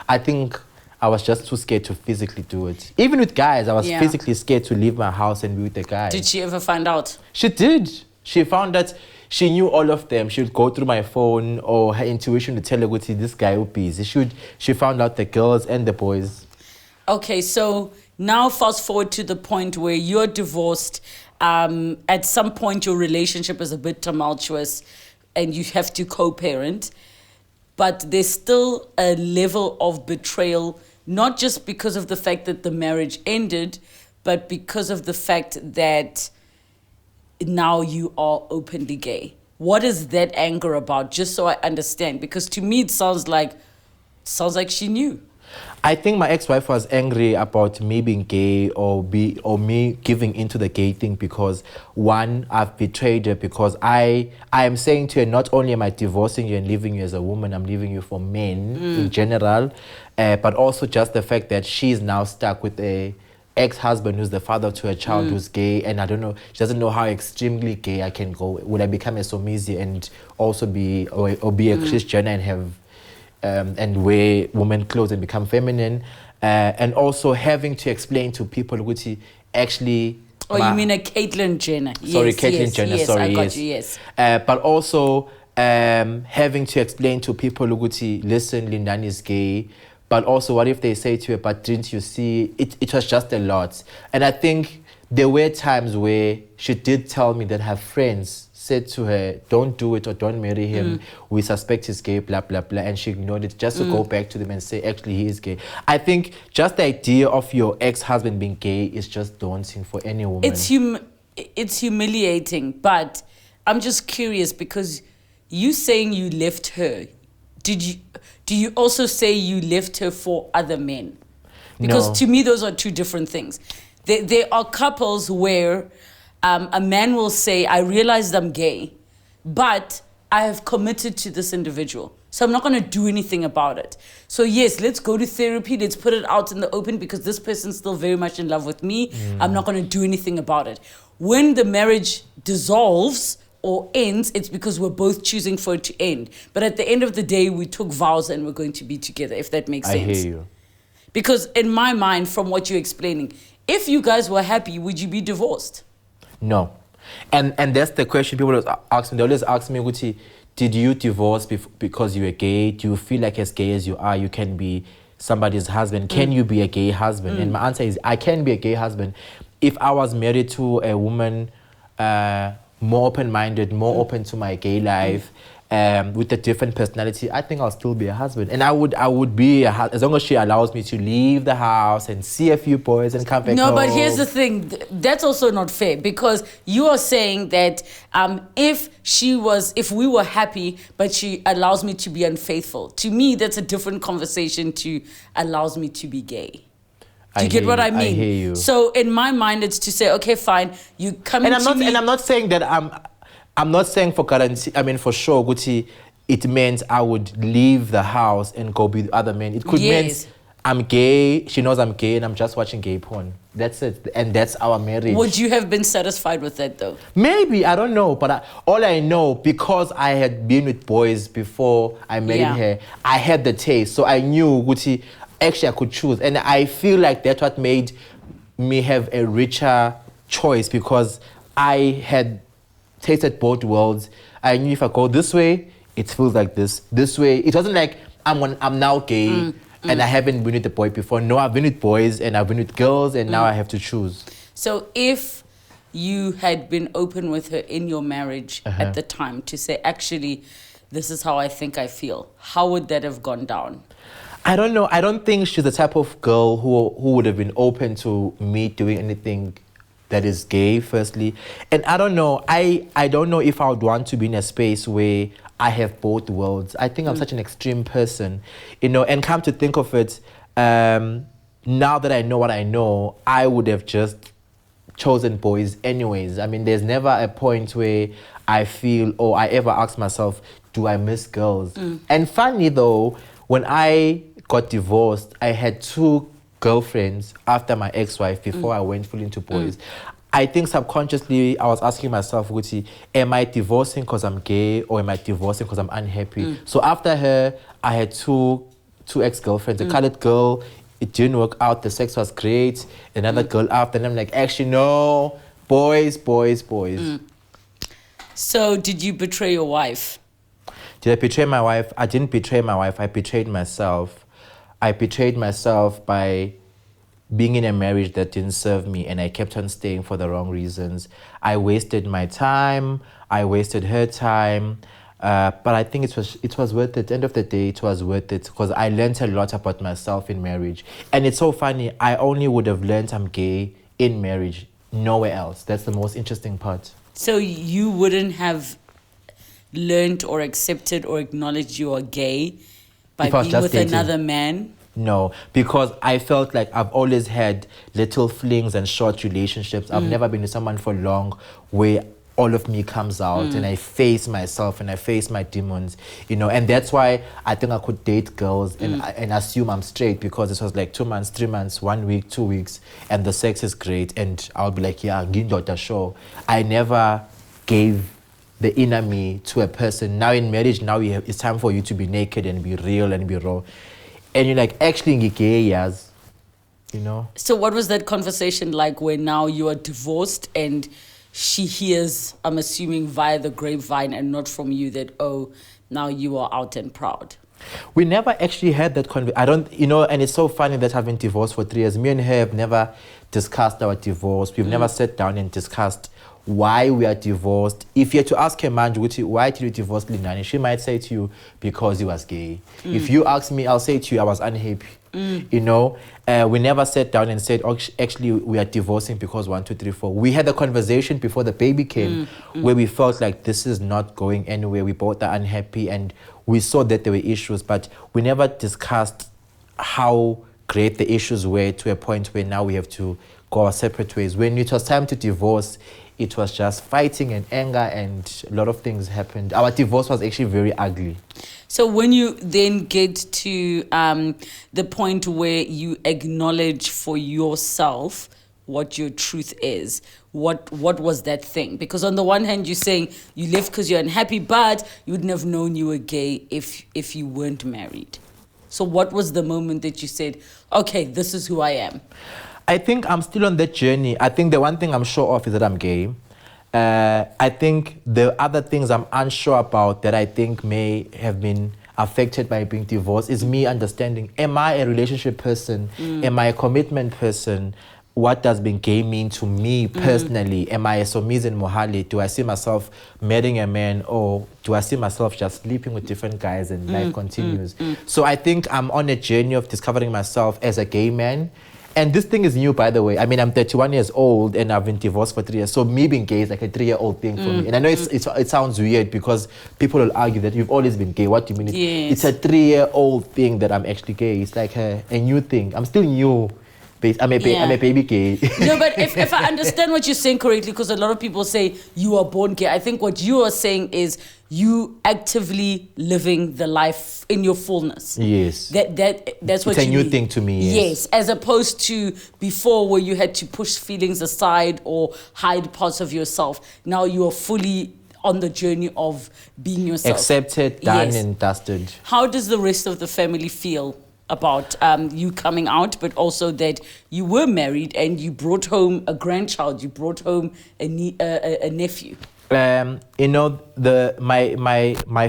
B: I think I was just too scared to physically do it. Even with guys, I was physically scared to leave my house and be with the guy.
A: Did she ever find out?
B: She did. She found that she knew all of them. She would go through my phone, or her intuition would tell her, this guy would be busy. She found out the girls and the boys.
A: Okay, so now fast forward to the point where you're divorced. At some point, your relationship is a bit tumultuous and you have to co-parent. But there's still a level of betrayal, not just because of the fact that the marriage ended, but because of the fact that now you are openly gay. What is that anger about? Just so I understand, because to me it sounds like she knew.
B: I think my ex-wife was angry about me being gay or me giving into the gay thing because, one, I've betrayed her because I am saying to her, not only am I divorcing you and leaving you as a woman, I'm leaving you for men in general, but also just the fact that she's now stuck with a ex-husband who's the father to a child who's gay, and I don't know, she doesn't know how extremely gay I can go. Would I become a Somizi and also be a Christian and have and wear women clothes and become feminine, and also having to explain to people which actually.
A: Oh, you mean a Caitlyn Jenner?
B: Sorry, Caitlyn Jenner.
A: Yes,
B: sorry,
A: I got
B: yes.
A: you. Yes.
B: But also having to explain to people which listen, Lindani is gay. But also, what if they say to her, "But didn't you see?" It was just a lot, and I think there were times where she did tell me that her friends said to her, "Don't do it or don't marry him. We suspect he's gay, blah, blah, blah." And she ignored it just to go back to them and say, actually, he is gay. I think just the idea of your ex-husband being gay is just daunting for any woman.
A: It's humiliating, but I'm just curious because you saying you left her, do you also say you left her for other men? Because to me, those are two different things. There are couples where a man will say, I realized I'm gay, but I have committed to this individual, so I'm not going to do anything about it. So yes, let's go to therapy. Let's put it out in the open because this person's still very much in love with me. I'm not going to do anything about it. When the marriage dissolves or ends, it's because we're both choosing for it to end. But at the end of the day, we took vows and we're going to be together, if that makes sense.
B: I hear you.
A: Because in my mind, from what you're explaining, if you guys were happy, would you be divorced?
B: No. And that's the question people always ask me. They always ask me, Guti, did you divorce because you were gay? Do you feel like as gay as you are, you can be somebody's husband? Can you be a gay husband? And my answer is, I can be a gay husband. If I was married to a woman more open-minded, more open to my gay life, with a different personality, I think I'll still be a husband. And I would be as long as she allows me to leave the house and see a few boys and come back home.
A: No, but here's the thing. That's also not fair because you are saying that if we were happy, but she allows me to be unfaithful. To me, that's a different conversation to allows me to be gay. Do you get what I mean?
B: I hear you.
A: So in my mind, it's to say, okay, fine, you come
B: and
A: into me.
B: And I'm not saying that I'm not saying for guarantee. I mean, for sure, Guti, it meant I would leave the house and go with other men. It could mean I'm gay. She knows I'm gay, and I'm just watching gay porn. That's it, and that's our marriage.
A: Would you have been satisfied with that, though?
B: Maybe, I don't know. But all I know, because I had been with boys before I married her, I had the taste, so I knew, Guti, actually I could choose, and I feel like that's what made me have a richer choice because I had tasted both worlds. I knew if I go this way, it feels like this. This way, it wasn't like I'm now gay and I haven't been with a boy before. No, I've been with boys and I've been with girls and now I have to choose.
A: So if you had been open with her in your marriage at the time to say, actually, this is how I think I feel, how would that have gone down?
B: I don't know. I don't think she's the type of girl who would have been open to me doing anything that is gay, firstly. And I don't know. I don't know if I would want to be in a space where I have both worlds. I think I'm such an extreme person, you know, and come to think of it, now that I know what I know, I would have just chosen boys anyways. I mean, there's never a point where I feel, or I ever ask myself, do I miss girls? And funny though, when I got divorced, I had 2 girlfriends after my ex-wife before I went fully into boys. I think subconsciously I was asking myself, Gucci, am I divorcing because I'm gay, or am I divorcing because I'm unhappy? So after her, I had two ex-girlfriends. A colored girl, it didn't work out. The sex was great. Another girl after, and I'm like, actually, no, boys.
A: So did you betray your wife?
B: Did I betray my wife? I didn't betray my wife. I betrayed myself. I betrayed myself by being in a marriage that didn't serve me, and I kept on staying for the wrong reasons. I wasted my time. I wasted her time. But I think it was worth it. At the end of the day, it was worth it because I learned a lot about myself in marriage. And it's so funny. I only would have learned I'm gay in marriage, nowhere else. That's the most interesting part.
A: So you wouldn't have learned or accepted or acknowledged you are gay by being with another man?
B: No, because I felt like I've always had little flings and short relationships. I've never been with someone for long where all of me comes out and I face myself and I face my demons, you know. And that's why I think I could date girls and assume I'm straight, because it was like 2 months, 3 months, 1 week, 2 weeks, and the sex is great. And I'll be like, yeah, Gindota show. I never gave the inner me to a person. Now in marriage, it's time for you to be naked and be real and be raw. And you're like, actually, gay, yes, you know?
A: So what was that conversation like where now you are divorced and she hears, I'm assuming via the grapevine and not from you, that, oh, now you are out and proud?
B: We never actually had that conversation. And it's so funny that I've been divorced for 3 years. Me and her have never discussed our divorce. We've never sat down and discussed why we are divorced. If you had to ask her, Manjuti, why did you divorce Lindani? She might say to you, because he was gay. If you ask me, I'll say to you, I was unhappy. You know, we never sat down and said, actually, we are divorcing because 1, 2, 3, 4. We had a conversation before the baby came where we felt like this is not going anywhere. We both are unhappy and we saw that there were issues, but we never discussed how great the issues were to a point where now we have to go our separate ways. When it was time to divorce, it was just fighting and anger, and a lot of things happened. Our divorce was actually very ugly.
A: So when you then get to the point where you acknowledge for yourself what your truth is, what was that thing? Because on the one hand, you're saying you left because you're unhappy, but you wouldn't have known you were gay if you weren't married. So what was the moment that you said, okay, this is who I am?
B: I think I'm still on that journey. I think the one thing I'm sure of is that I'm gay. I think the other things I'm unsure about that I think may have been affected by being divorced is me understanding, am I a relationship person? Am I a commitment person? What does being gay mean to me personally? Am I a Somiz and Mohali? Do I see myself marrying a man, or do I see myself just sleeping with different guys and life continues? So I think I'm on a journey of discovering myself as a gay man. And this thing is new, by the way. I mean, I'm 31 years old and I've been divorced for 3 years. So me being gay is like a 3-year-old thing for me. And I know it sounds weird because people will argue that you've always been gay. What do you mean?
A: Yes.
B: It's a 3-year-old thing that I'm actually gay. It's like a new thing. I'm still new. I'm a baby gay.
A: No, but if I understand what you're saying correctly, because a lot of people say you are born gay, I think what you are saying is you actively living the life in your fullness.
B: Yes.
A: That's what
B: it's a new
A: mean.
B: thing to me.
A: Yes, as opposed to before where you had to push feelings aside or hide parts of yourself. Now you are fully on the journey of being yourself.
B: Accepted, done, and dusted.
A: How does the rest of the family feel about you coming out, but also that you were married and you brought home a grandchild, you brought home a nephew?
B: My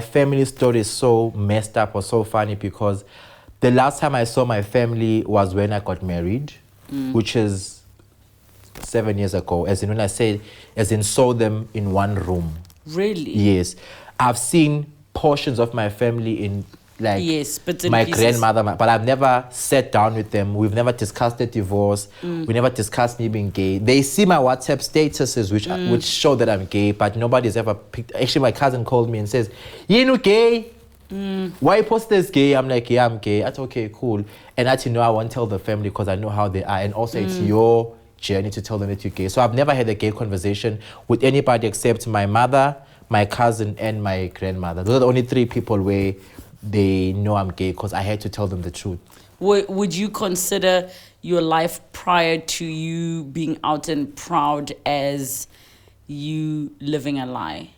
B: family story is so messed up or so funny because the last time I saw my family was when I got married, which is 7 years ago. As in when I say, as in saw them in one room.
A: Really?
B: Yes. I've seen portions of my family in like
A: yes, bits and
B: my
A: pieces.
B: grandmother, but I've never sat down with them. We've never discussed the divorce. We never discussed me being gay. They see my WhatsApp statuses, which show that I'm gay, but nobody's ever picked. Actually, my cousin called me and says, "You know, gay. Why you post this gay?" I'm like, "Yeah, I'm gay." That's okay, cool. And actually, no, I won't tell the family because I know how they are, and also it's your journey to tell them that you're gay. So I've never had a gay conversation with anybody except my mother, my cousin, and my grandmother. Those are the only 3 people where they know I'm gay because I had to tell them the truth.
A: Would you consider your life prior to you being out and proud as you living a lie?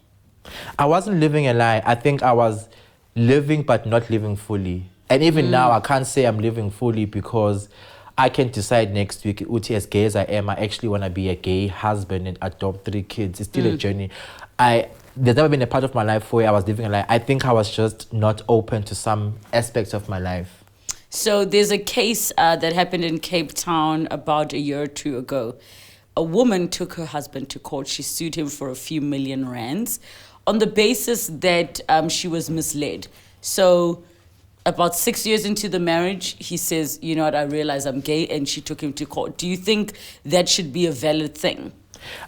B: I wasn't living a lie. I think I was living but not living fully. And even now, I can't say I'm living fully because I can decide next week, Uti, as gay as I am, I actually want to be a gay husband and adopt 3 kids. It's still a journey. There's never been a part of my life where I was living a lie. I think I was just not open to some aspects of my life.
A: So there's a case that happened in Cape Town about a year or 2 ago. A woman took her husband to court. She sued him for a few million rands on the basis that she was misled. So about 6 years into the marriage, he says, you know what, I realize I'm gay, and she took him to court. Do you think that should be a valid thing?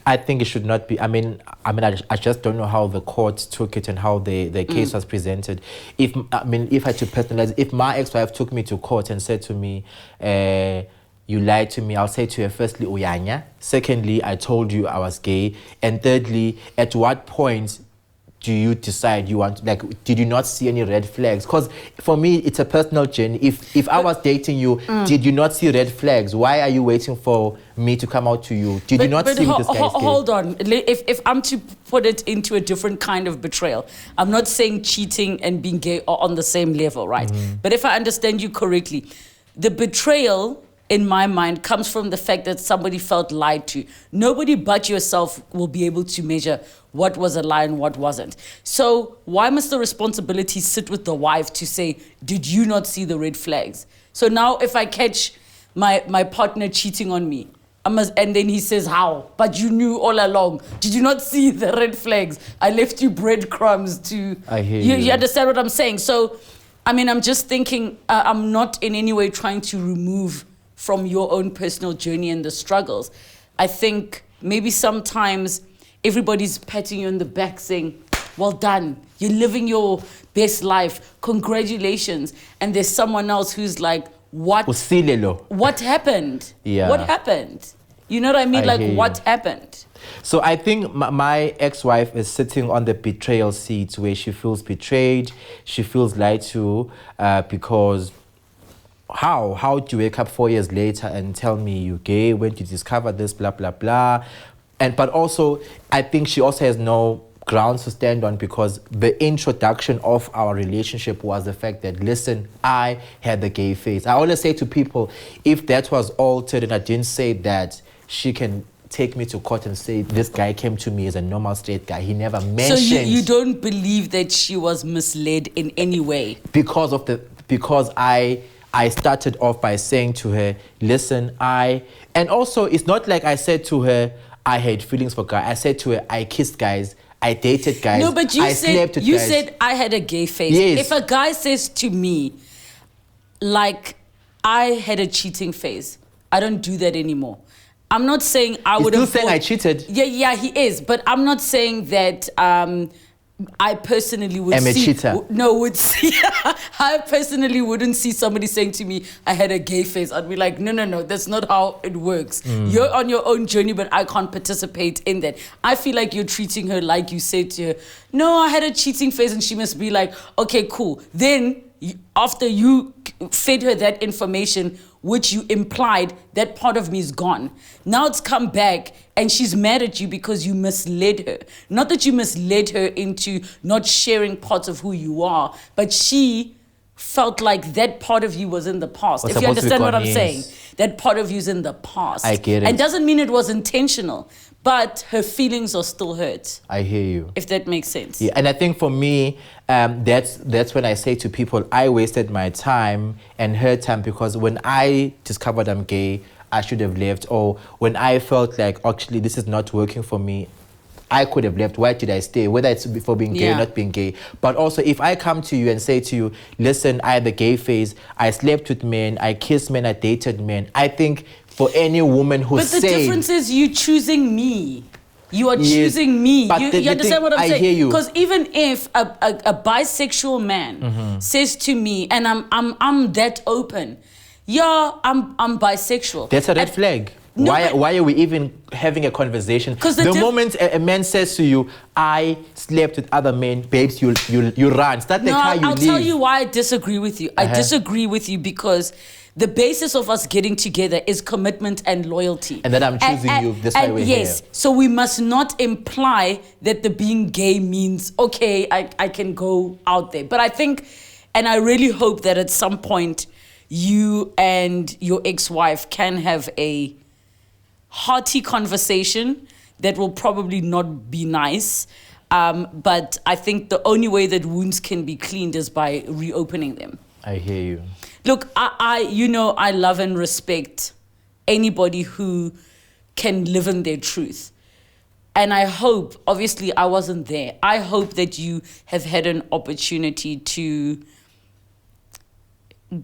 B: I think it should not be. I just don't know how the court took it and how the case was presented. If I had to personalize, if my ex-wife took me to court and said to me, you lied to me, I'll say to her, firstly, uyanya. Secondly, I told you I was gay. And thirdly, at what point do you decide you want, like, did you not see any red flags? Because for me, it's a personal journey. If I was dating you, did you not see red flags? Why are you waiting for me to come out to you? Did you not see this guy's gay?
A: Hold on. If I'm to put it into a different kind of betrayal, I'm not saying cheating and being gay are on the same level, right? But if I understand you correctly, the betrayal, in my mind, comes from the fact that somebody felt lied to. Nobody but yourself will be able to measure what was a lie and what wasn't. So why must the responsibility sit with the wife to say, did you not see the red flags? So now if I catch my partner cheating on me, and then he says, how? But you knew all along. Did you not see the red flags? I left you breadcrumbs to...
B: I hear you.
A: You understand what I'm saying? So, I'm just thinking, I'm not in any way trying to remove from your own personal journey and the struggles. I think maybe sometimes everybody's patting you on the back saying, well done, you're living your best life, congratulations. And there's someone else who's like, what happened?
B: Yeah.
A: What happened? You know what I mean? What happened?
B: So I think my ex-wife is sitting on the betrayal seat where she feels betrayed, she feels lied to, because how do you wake up 4 years later and tell me you're gay? When did you discover this? Blah, blah, blah. But also, I think she also has no grounds to stand on because the introduction of our relationship was the fact that, listen, I had the gay phase. I always say to people, if that was altered and I didn't say that, she can take me to court and say this guy came to me as a normal straight guy. He never mentioned...
A: So you don't believe that she was misled in any way?
B: Because I started off by saying to her, listen, and also it's not like I said to her, I had feelings for guys. I said to her, I kissed guys, I dated guys.
A: No, but you said I had a gay phase.
B: Yes.
A: If a guy says to me, like, I had a cheating phase, I don't do that anymore. I'm not saying I would have...
B: He's still saying I cheated.
A: Yeah, he is. But I'm not saying that I personally would
B: I'm a cheater.
A: I personally wouldn't see somebody saying to me, I had a gay phase. I'd be like, no, that's not how it works. You're on your own journey, but I can't participate in that. I feel like you're treating her like you said to her, no, I had a cheating phase, and she must be like, okay, cool. Then after you fed her that information, which you implied, that part of me is gone. Now it's come back and she's mad at you because you misled her. Not that you misled her into not sharing parts of who you are, but she felt like that part of you was in the past. If you understand what I'm saying, that part of you is in the past.
B: I get it.
A: And doesn't mean it was intentional, but her feelings are still hurt.
B: I hear you.
A: If that makes sense.
B: Yeah, and I think for me, that's when I say to people, I wasted my time and her time, because when I discovered I'm gay, I should have left. Or when I felt like, actually, this is not working for me, I could have left. Why did I stay? Whether it's for being gay or not being gay. But also, if I come to you and say to you, listen, I had the gay phase, I slept with men, I kissed men, I dated men. I think for any woman who
A: But the difference is you choosing me. You are choosing me.
B: But
A: you understand what I'm saying?
B: I hear you.
A: Because even if a bisexual man says to me, and I'm that open, I'm bisexual.
B: That's a red flag.
A: No,
B: why are we even having a conversation? The moment a man says to you, I slept with other men, babes, you run. Start the car, you
A: I'll
B: leave.
A: tell you why I disagree with you. I disagree with you because the basis of us getting together is commitment and loyalty.
B: And that I'm choosing you, this why we're
A: yes, here. So we must not imply that the being gay means, okay, I can go out there. But I think, and I really hope that at some point, you and your ex-wife can have a hearty conversation that will probably not be nice. But I think the only way that wounds can be cleaned is by reopening them.
B: I hear you.
A: Look, I love and respect anybody who can live in their truth. And I hope, obviously I wasn't there, I hope that you have had an opportunity to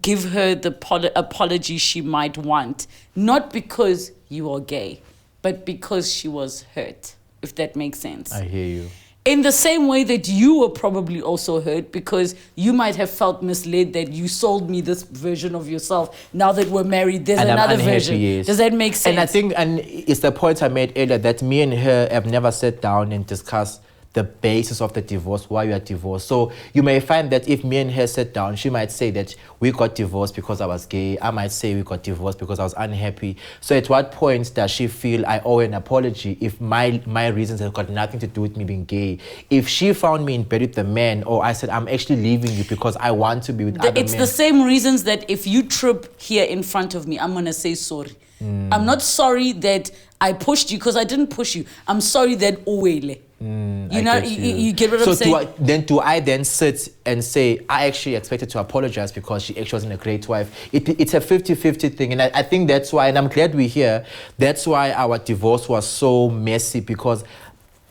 A: give her the apology she might want. Not because you are gay, but because she was hurt, if that makes sense.
B: I hear you.
A: In the same way that you were probably also hurt because you might have felt misled that you sold me this version of yourself. Now that we're married, there's another version. Yes. Does that make sense?
B: And I think, and it's the point I made earlier, that me and her have never sat down and discussed the basis of the divorce, why you are divorced. So you may find that if me and her sat down, she might say that we got divorced because I was gay. I might say we got divorced because I was unhappy. So at what point does she feel I owe an apology if my reasons have got nothing to do with me being gay? If she found me in bed with the man, or I said, I'm actually leaving you because I want to be with other men.
A: It's the same reasons that if you trip here in front of me, I'm going to say sorry. I'm not sorry that I pushed you because I didn't push you. I'm sorry that Owele. You get what I'm saying?
B: Do I then sit and say, I actually expected to apologize because she actually wasn't a great wife? It's a 50-50 thing. And I think that's why, and I'm glad we're here, that's why our divorce was so messy, because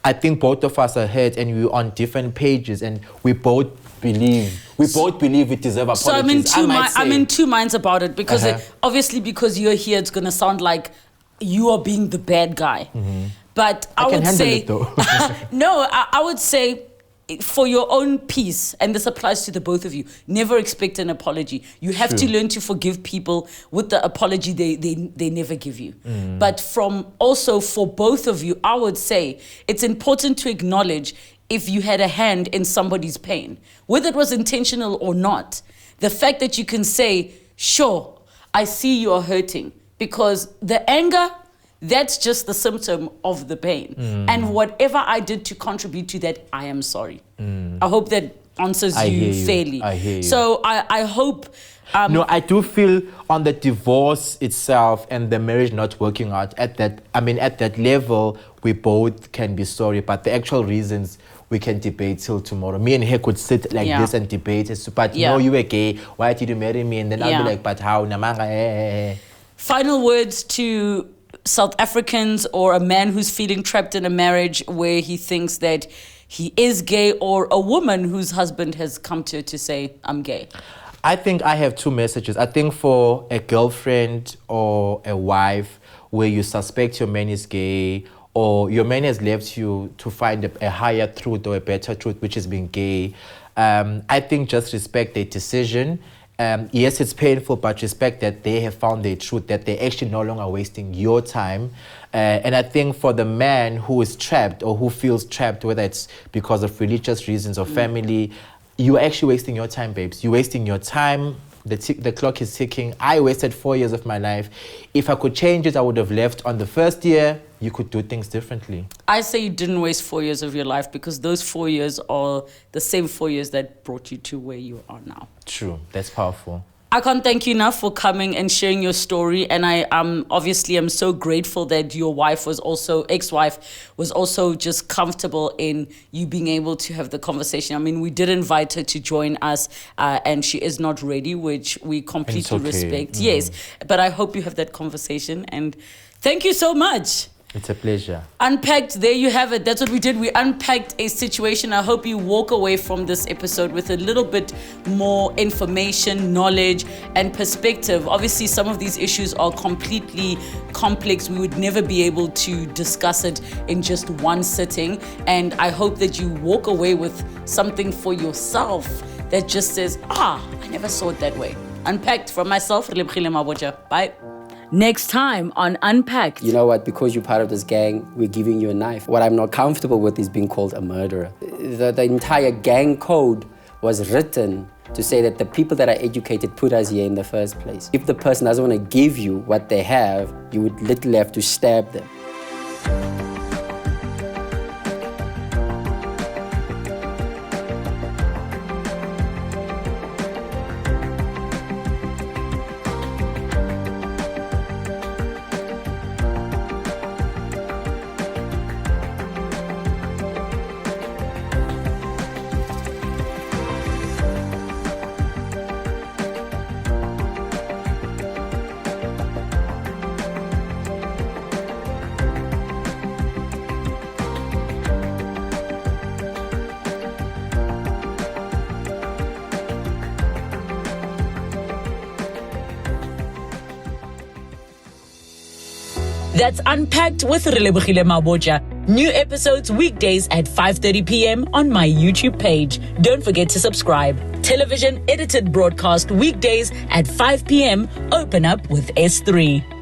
B: I think both of us are hurt and we're on different pages and we both believe we deserve apologies.
A: So I'm in two minds about it because obviously because you're here, it's going to sound like you are being the bad guy. But I would say, no, I would say for your own peace, and this applies to the both of you, never expect an apology. You have to learn to forgive people with the apology they never give you. But also for both of you, I would say it's important to acknowledge if you had a hand in somebody's pain, whether it was intentional or not. The fact that you can say, sure, I see you are hurting, because the anger, that's just the symptom of the pain. And whatever I did to contribute to that, I am sorry. I hope that answers you fairly.
B: I hear you.
A: So I hope...
B: no, I do feel on the divorce itself and the marriage not working out, at that level, we both can be sorry. But the actual reasons, we can debate till tomorrow. Me and her could sit like this and debate. But no, you were gay. Why did you marry me? And then I'll be like, but how?
A: Final words to South Africans or a man who's feeling trapped in a marriage where he thinks that he is gay, or a woman whose husband has come to say, I'm gay?
B: I think I have two messages. I think for a girlfriend or a wife where you suspect your man is gay, or your man has left you to find a higher truth or a better truth, which is being gay, I think just respect their decision. Yes, it's painful, but respect that they have found their truth, that they're actually no longer wasting your time. And I think for the man who is trapped or who feels trapped, whether it's because of religious reasons or family, you're actually wasting your time, babes. You're wasting your time. The clock is ticking. I wasted 4 years of my life. If I could change it, I would have left on the first year. You could do things differently.
A: I say you didn't waste 4 years of your life, because those 4 years are the same 4 years that brought you to where you are now.
B: True. That's powerful.
A: I can't thank you enough for coming and sharing your story. And I obviously am so grateful that your ex-wife was also just comfortable in you being able to have the conversation. I mean, we did invite her to join us and she is not ready, which we completely respect. Yes, but I hope you have that conversation. And thank you so much.
B: It's a pleasure.
A: Unpacked, there you have it. That's what we did. We unpacked a situation. I hope you walk away from this episode with a little bit more information, knowledge, and perspective. Obviously, some of these issues are completely complex. We would never be able to discuss it in just one sitting. And I hope that you walk away with something for yourself that just says, I never saw it that way. Unpacked from myself, Relebogile Mabotja. Bye. Next time on Unpacked.
C: You know what? Because you're part of this gang, we're giving you a knife. What I'm not comfortable with is being called a murderer. The entire gang code was written to say that the people that are educated put us here in the first place. If the person doesn't want to give you what they have, you would literally have to stab them.
A: That's Unpacked with Relebogile Mabotja. New episodes weekdays at 5:30 p.m. on my YouTube page. Don't forget to subscribe. Television edited broadcast weekdays at 5 p.m. Open up with S3.